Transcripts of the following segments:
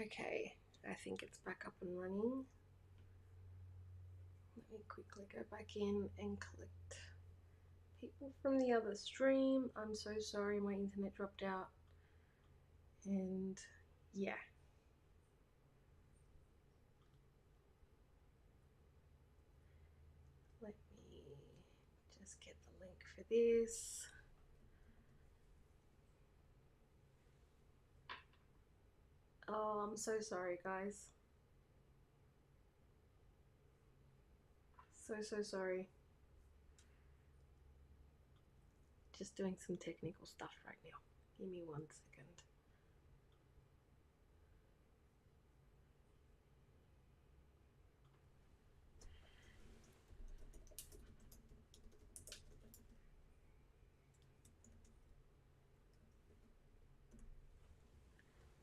Okay, I think it's back up and running. Let me quickly go back in and collect people from the other stream. I'm so sorry, my internet dropped out. And yeah. Let me just get the link for this. Oh, I'm so sorry, guys. So sorry. Just doing some technical stuff right now. Give me 1 second.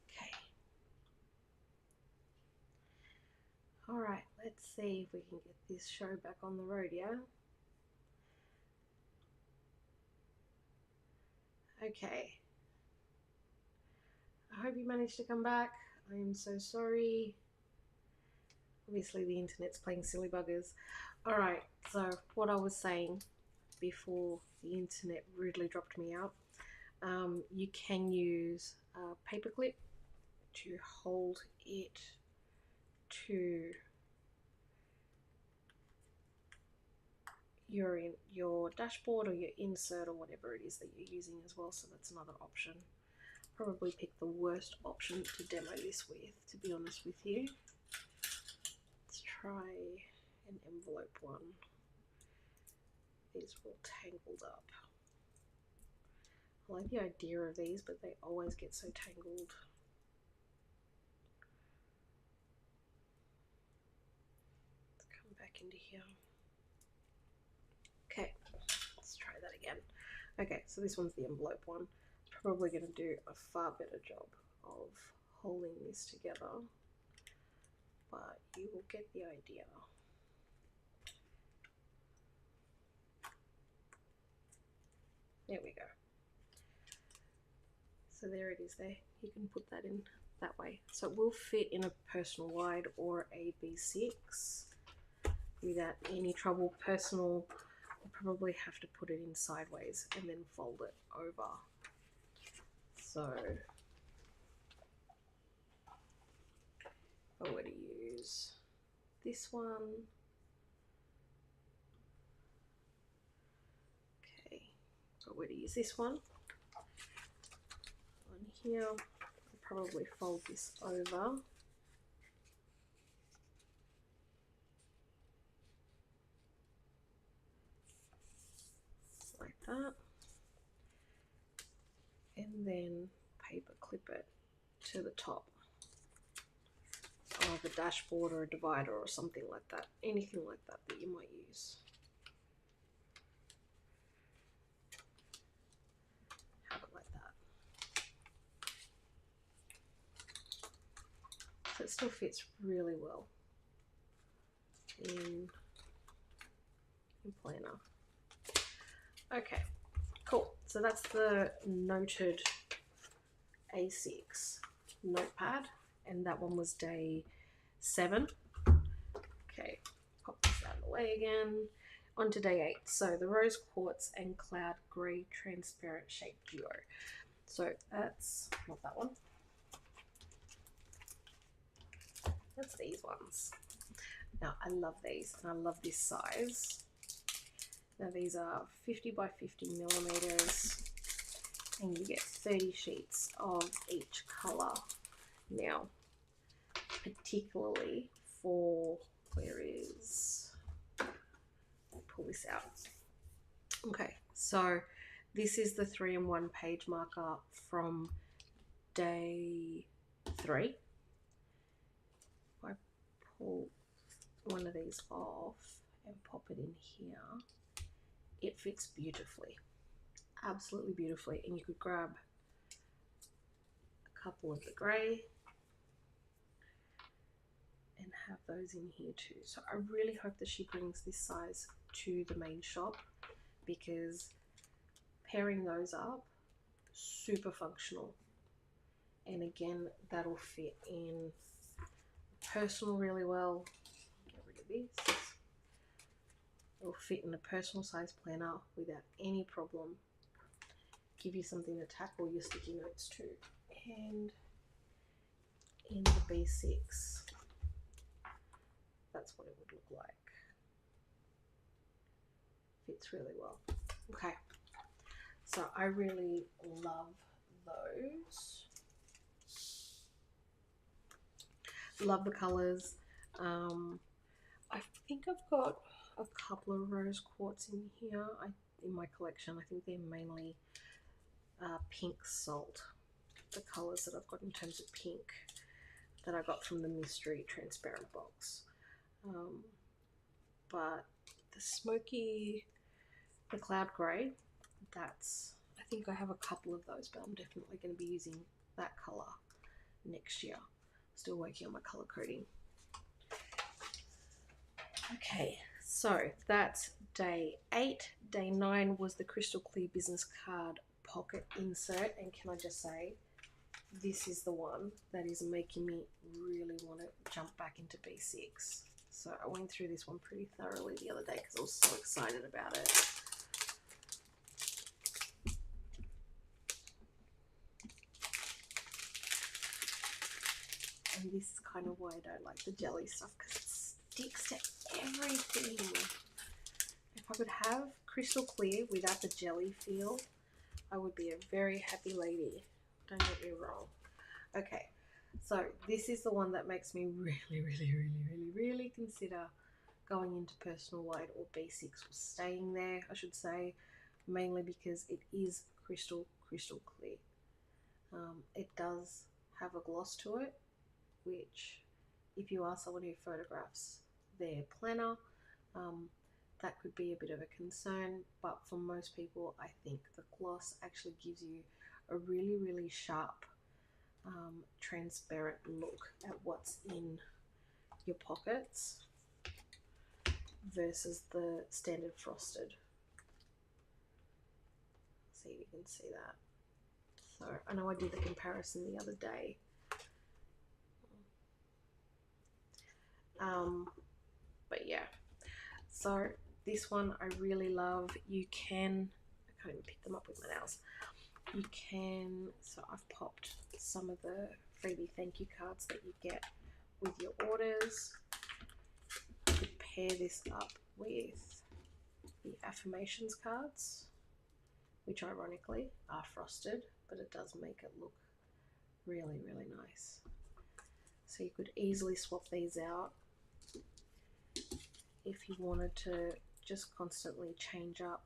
Okay. Alright, let's see if we can get this show back on the road, yeah? Okay. I hope you managed to come back. I am so sorry. Obviously the internet's playing silly buggers. Alright, so what I was saying before the internet rudely dropped me out, you can use a paperclip to hold it to your dashboard or your insert or whatever it is that you're using as well, so that's another option. Probably pick the worst option to demo this with, to be honest with you. Let's try an envelope one. These are all tangled up. I like the idea of these, but they always get so tangled. Let's come back into here. Okay, let's try that again. Okay, so this one's the envelope one. Probably going to do a far better job of holding this together, but you will get the idea. There we go. So there it is there. You can put that in that way. So it will fit in a personal wide or a B6 without any trouble. Personal, you probably have to put it in sideways and then fold it over. So I would use this one. Okay, so we're going to use this one on here. I'll probably fold this over. Like that. And then paper clip it to the top of a dashboard or a divider or something like that. Anything like that that you might use. Have it like that. So it still fits really well in planner. Okay, cool. So that's the noted A6 notepad, and that one was day 7. Okay, pop this out of the way again. On to day 8. So the rose quartz and cloud grey transparent shape duo. So that's not that one. That's these ones. Now I love these, and I love this size. Now these are 50 by 50 millimeters, and you get 30 sheets of each color. Now, particularly for, where is, I'll pull this out. Okay, so this is the 3-in-1 page marker from day 3. If I pull one of these off and pop it in here, it fits beautifully, absolutely beautifully. And you could grab a couple of the grey and have those in here too. So I really hope that she brings this size to the main shop, because pairing those up, super functional. And again, that'll fit in personal really well. Get rid of this. It'll fit in a personal size planner without any problem. Give you something to tackle your sticky notes to. And in the B6, that's what it would look like. Fits really well. Okay, so I really love those. Love the colors. I think I've got a couple of rose quartz in here in my collection. I think they're mainly pink salt, the colors that I've got in terms of pink that I got from the mystery transparent box. But the smoky, the cloud grey, that's, I think I have a couple of those, but I'm definitely going to be using that colour next year. Still working on my colour coding. Okay, so that's day 8. Day 9 was the Crystal Clear business card pocket insert, and can I just say, this is the one that is making me really want to jump back into B6. So I went through this one pretty thoroughly the other day because I was so excited about it. And this is kind of why I don't like the jelly stuff, because it sticks to everything. If I could have Crystal Clear without the jelly feel, I would be a very happy lady. Don't get me wrong. Okay, so this is the one that makes me really consider going into personal white or B6, or staying there, I should say, mainly because it is crystal clear. It does have a gloss to it, which if you are someone who photographs their planner, that could be a bit of a concern, but for most people I think the gloss actually gives you a really sharp transparent look at what's in your pockets versus the standard frosted. See if you can see that. So I know I did the comparison the other day. But yeah, so this one I really love. You can, I can't even pick them up with my nails. You can, so I've popped some of the freebie thank you cards that you get with your orders. You could pair this up with the affirmations cards, which ironically are frosted, but it does make it look really nice. So you could easily swap these out if you wanted to just constantly change up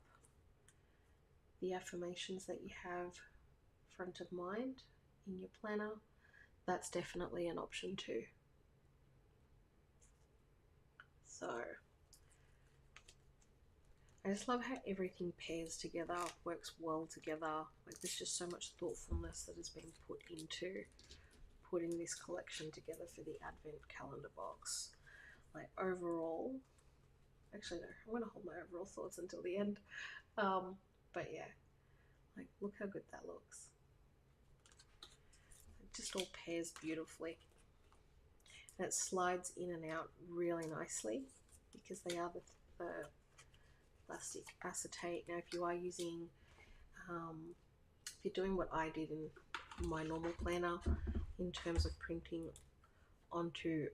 the affirmations that you have front of mind in your planner. That's definitely an option too. So I just love how everything pairs together, works well together. Like, there's just so much thoughtfulness that has been put into putting this collection together for the Advent calendar box. Like, overall, actually no, I'm going to hold my overall thoughts until the end. But yeah, like, look how good that looks. It just all pairs beautifully. And it slides in and out really nicely because they are the plastic acetate. Now, if you are using, if you're doing what I did in my normal planner in terms of printing onto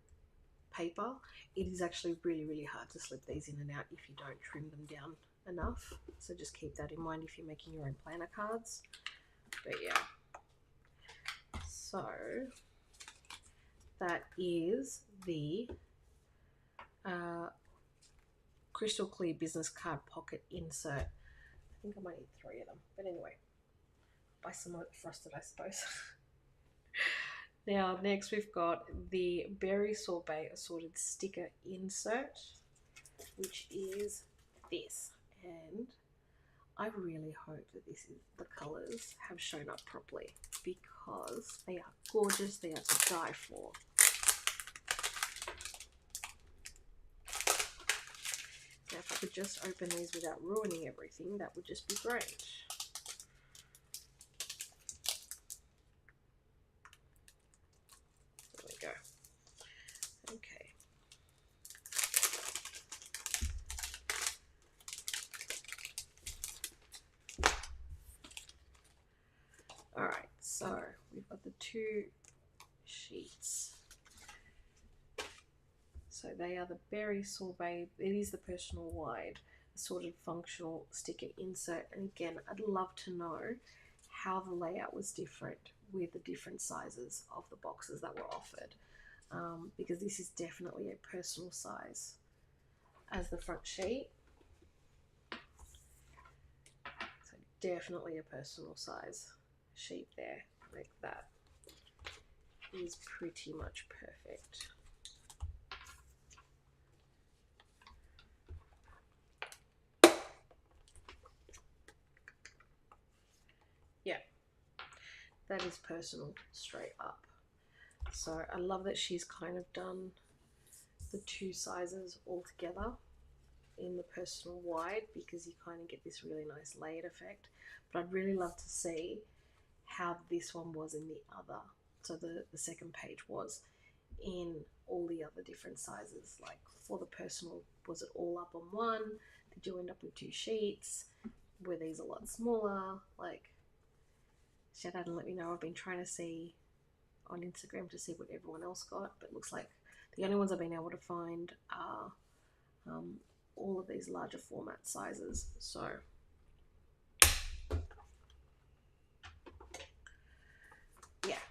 paper, it is actually really hard to slip these in and out if you don't trim them down enough. So just keep that in mind if you're making your own planner cards. But yeah, so that is the Crystal Clear business card pocket insert. I think I might need 3 of them, but anyway, buy some more frosted, I suppose. Now, next we've got the Berry Sorbet assorted sticker insert, which is this. And I really hope that the colours have shown up properly, because they are gorgeous. They are to die for. Now, if I could just open these without ruining everything, that would just be great. we've got the 2 sheets. So they are the Berry Sorbet. It is the personal wide assorted functional sticker insert. And again, I'd love to know how the layout was different with the different sizes of the boxes that were offered, because this is definitely a personal size as the front sheet. So definitely a personal size sheet there. Like that is pretty much perfect. Yeah, that is personal straight up. So I love that she's kind of done the 2 sizes all together in the personal wide, because you kind of get this really nice layered effect. But I'd really love to see how this one was in the other. So the second page was in all the other different sizes. Like for the personal, was it all up on one? Did you end up with 2 sheets? Were these a lot smaller? Like, shout out and let me know. I've been trying to see on Instagram to see what everyone else got, but it looks like the only ones I've been able to find are all of these larger format sizes. So yeah,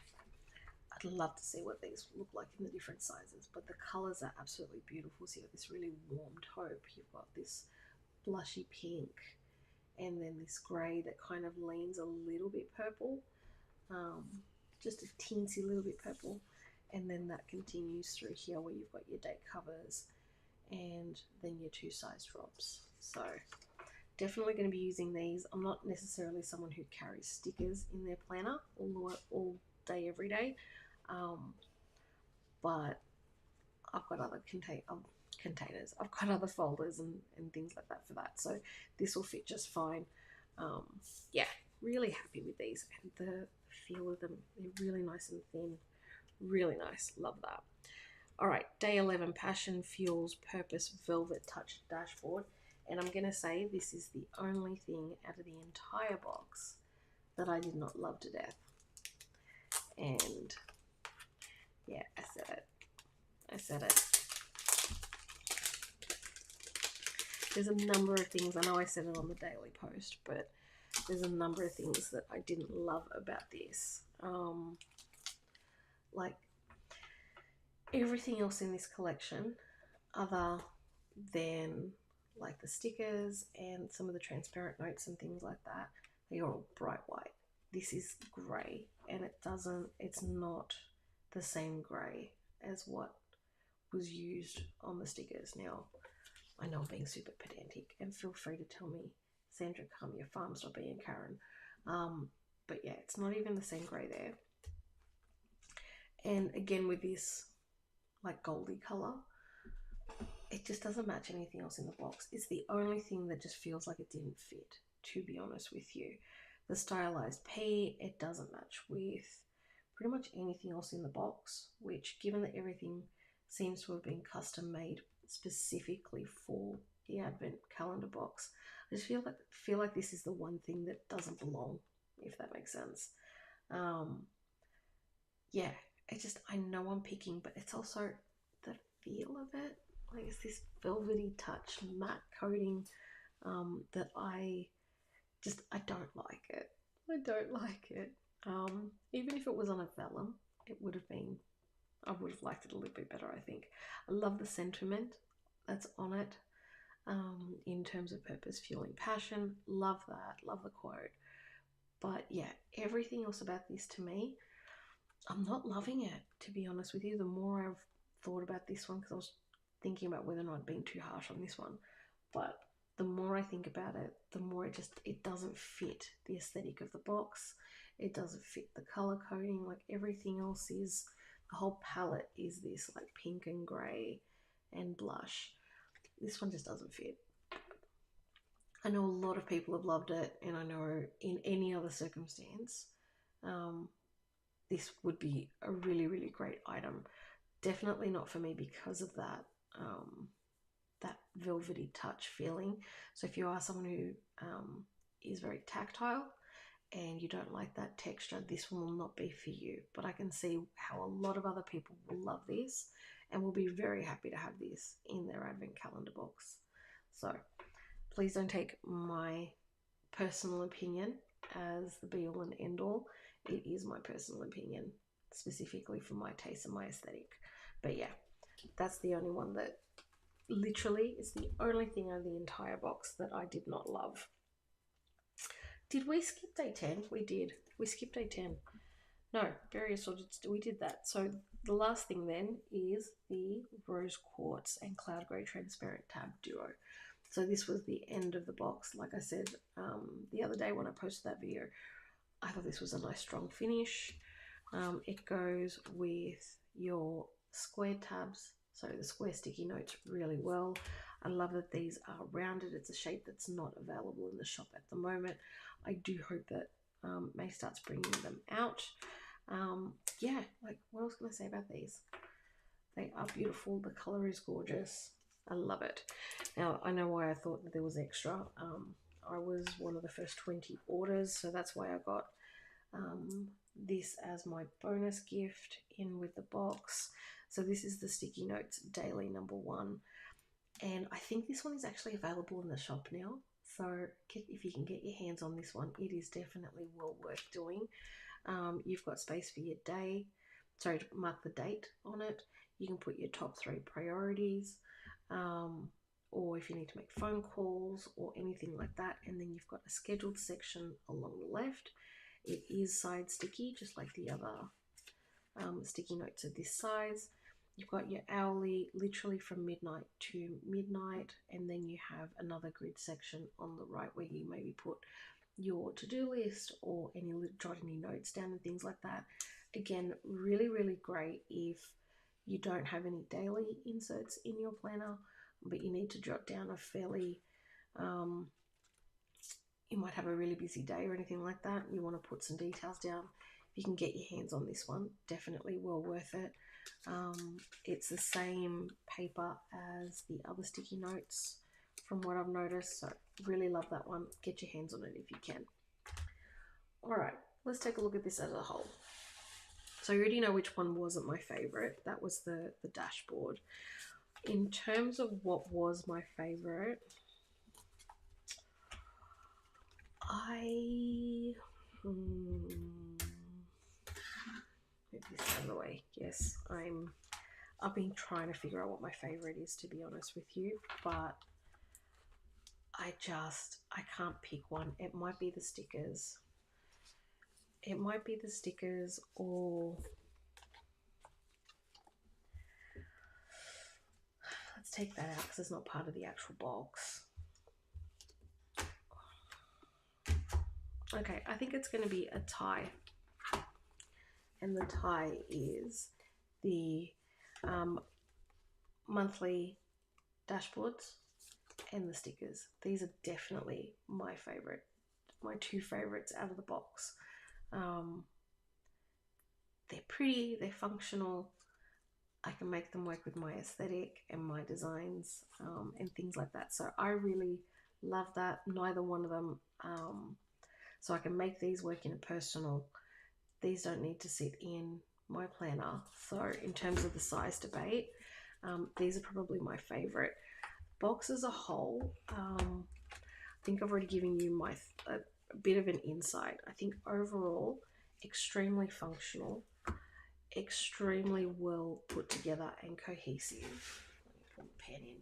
I'd love to see what these look like in the different sizes, but the colors are absolutely beautiful. So you have this really warm taupe, you've got this blushy pink, and then this grey that kind of leans a little bit purple, just a teensy little bit purple, and then that continues through here where you've got your date covers and then your 2 size drops. So definitely going to be using these. I'm not necessarily someone who carries stickers in their planner all day every day, but I've got other containers. I've got other folders and things like that for that. So this will fit just fine. Yeah, really happy with these, and the feel of them, they're really nice and thin. Really nice. Love that. All right, day 11, Passion Fuels Purpose Velvet Touch Dashboard. And I'm going to say this is the only thing out of the entire box that I did not love to death. And yeah, I said it. There's a number of things, I know I said it on the daily post, but there's a number of things that I didn't love about this. Like everything else in this collection, other than like the stickers and some of the transparent notes and things like that, they are all bright white. This is grey, and it's not the same grey as what was used on the stickers. Now, I know I'm being super pedantic, and feel free to tell me, Sandra, calm your farm, stop being Karen. But yeah, it's not even the same grey there. And again, with this like goldy colour, it just doesn't match anything else in the box. It's the only thing that just feels like it didn't fit, to be honest with you. The stylized P, it doesn't match with pretty much anything else in the box, which, given that everything seems to have been custom made specifically for the Advent calendar box, I just feel like this is the one thing that doesn't belong, if that makes sense. Yeah, I know I'm picking, but it's also the feel of it. Like it's this velvety touch, matte coating, that I don't like it. I don't like it. Even if it was on a vellum, I would have liked it a little bit better, I think. I love the sentiment that's on it, in terms of purpose, fueling passion. Love that. Love the quote. But yeah, everything else about this, to me, I'm not loving it, to be honest with you. The more I've thought about this one, because I was thinking about whether or not I'd been too harsh on this one, but the more I think about it, the more it doesn't fit the aesthetic of the box. It doesn't fit the color coding. Like everything else is, the whole palette is this like pink and grey and blush. This one just doesn't fit. I know a lot of people have loved it, and I know in any other circumstance, this would be a really, really great item. Definitely not for me because of that that velvety touch feeling. So if you are someone who is very tactile and you don't like that texture, this one will not be for you. But I can see how a lot of other people will love this and will be very happy to have this in their advent calendar box. So please don't take my personal opinion as the be all and end all. It is my personal opinion, specifically for my taste and my aesthetic. But yeah, that's the only one that literally is the only thing on the entire box that I did not love. Did we skip day 10? We did. We skipped day 10. No, various sorts. We did that. So the last thing then is the Rose Quartz and Cloud Grey Transparent Tab Duo. So this was the end of the box. Like I said the other day when I posted that video, I thought this was a nice strong finish. It goes with your square tabs, so the square sticky notes really well. I love that these are rounded. It's a shape that's not available in the shop at the moment. I do hope that May starts bringing them out. Yeah, like what else can I say about these? They are beautiful. The color is gorgeous. I love it. Now, I know why I thought that there was extra. I was one of the first 20 orders, so that's why I got this as my bonus gift in with the box. So this is the Sticky Notes Daily #1. And I think this one is actually available in the shop now. So if you can get your hands on this one, it is definitely well worth doing. You've got space for your day, sorry, to mark the date on it. You can put your top 3 priorities, or if you need to make phone calls or anything like that. And then you've got a scheduled section along the left. It is side sticky, just like the other sticky notes of this size. You've got your hourly, literally from midnight to midnight, and then you have another grid section on the right where you maybe put your to-do list or jot any notes down and things like that. Again, really, really great if you don't have any daily inserts in your planner, but you need to jot down a fairly, you might have a really busy day or anything like that. You want to put some details down. If you can get your hands on this one, definitely well worth it. It's the same paper as the other sticky notes from what I've noticed, so really love that one. Get your hands on it if you can. All right, let's take a look at this as a whole. So you already know which one wasn't my favorite. That was the dashboard. In terms of what was my favorite, move this out of the way. Yes, I've been trying to figure out what my favorite is, to be honest with you, but I can't pick one. It might be the stickers. It might be the stickers, or let's take that out because it's not part of the actual box. Okay, I think it's going to be a tie. And the tie is the monthly dashboards and the stickers. These are definitely my favorite, my 2 favorites out of the box. They're pretty, they're functional. I can make them work with my aesthetic and my designs and things like that. So I really love that. Neither one of them, so I can make these work in a personal. These don't need to sit in my planner. So in terms of the size debate, these are probably my favorite. Box as a whole, I think I've already given you a bit of an insight. I think overall, extremely functional, extremely well put together and cohesive. Let me put the pen in.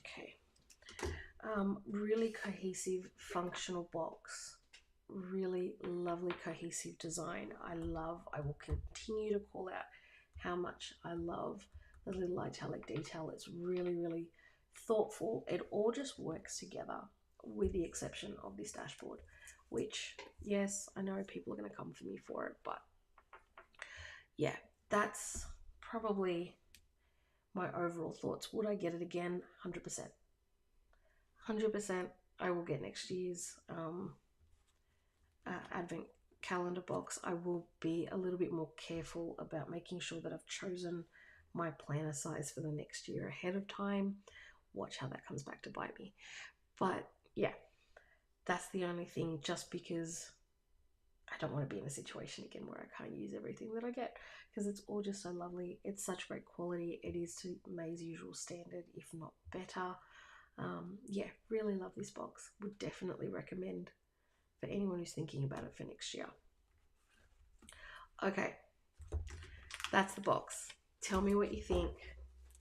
Okay. Really cohesive, functional box. Really lovely, cohesive design. I will continue to call out how much I love the little italic detail. It's really, really thoughtful. It all just works together, with the exception of this dashboard, which, yes, I know people are going to come for me for it, but yeah, that's probably my overall thoughts. Would I get it again? 100%. 100%. I will get next year's advent calendar box. I will be a little bit more careful about making sure that I've chosen my planner size for the next year ahead of time. Watch how that comes back to bite me. But yeah, that's the only thing, just because I don't want to be in a situation again where I can't use everything that I get, because it's all just so lovely. It's such great quality. It is to May's usual standard, if not better. Yeah, really love this box. Would definitely recommend for anyone who's thinking about it for next year. Okay, that's the box. Tell me what you think.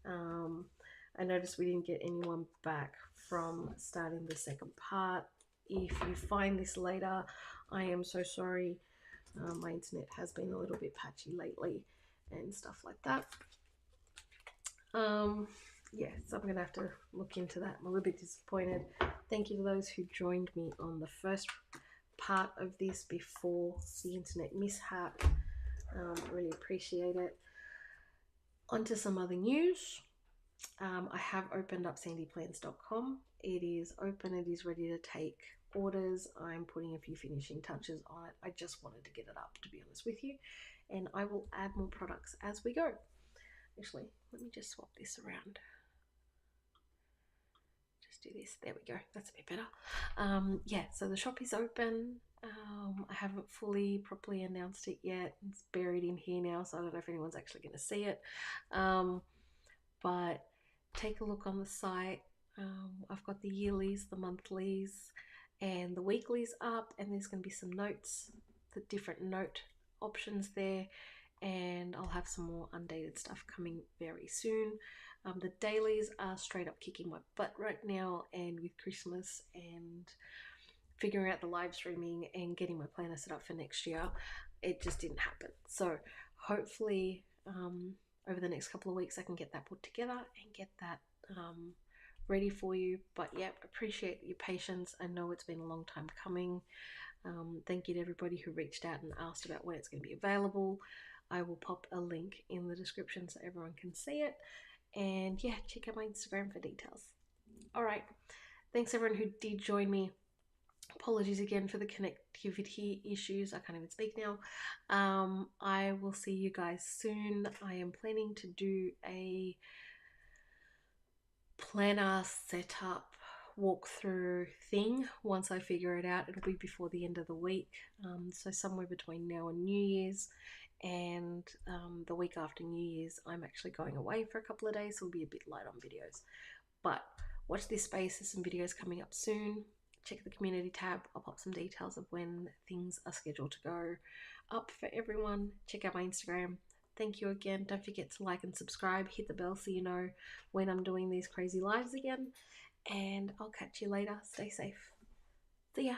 I noticed we didn't get anyone back from starting the second part. If you find this later, I am so sorry. My internet has been a little bit patchy lately and stuff like that. Yeah, so I'm going to have to look into that. I'm a little bit disappointed. Thank you to those who joined me on the first part of this before the internet mishap. Really appreciate it. On to some other news. I have opened up sandyplans.com. It is open. It is ready to take orders. I'm putting a few finishing touches on it. I just wanted to get it up, to be honest with you, and I will add more products as we go. Actually, let me just swap this around. Just do this. There we go. That's a bit better. Yeah, so the shop is open. I haven't fully properly announced it yet. It's buried in here now, so I don't know if anyone's actually going to see it. But take a look on the site. I've got the yearlies, the monthlies, and the weeklies up, and there's going to be some notes, the different note options there, and I'll have some more undated stuff coming very soon. The dailies are straight up kicking my butt right now, and with Christmas and figuring out the live streaming and getting my planner set up for next year, it just didn't happen. So hopefully over the next couple of weeks I can get that put together and get that ready for you. But yeah, appreciate your patience. I know it's been a long time coming. Thank you to everybody who reached out and asked about when it's going to be available. I will pop a link in the description so everyone can see it. And yeah, check out my Instagram for details. All right. Thanks everyone who did join me. Apologies again for the connectivity issues. I can't even speak now. I will see you guys soon. I am planning to do a planner setup walkthrough thing once I figure it out. It'll be before the end of the week, so somewhere between now and New Year's, and the week after New Year's I'm actually going away for a couple of days, so it'll be a bit light on videos. But watch this space, there's some videos coming up soon. Check the community tab. I'll pop some details of when things are scheduled to go up for everyone. Check out my Instagram. Thank you again. Don't forget to like and subscribe. Hit the bell so you know when I'm doing these crazy lives again. And I'll catch you later. Stay safe. See ya.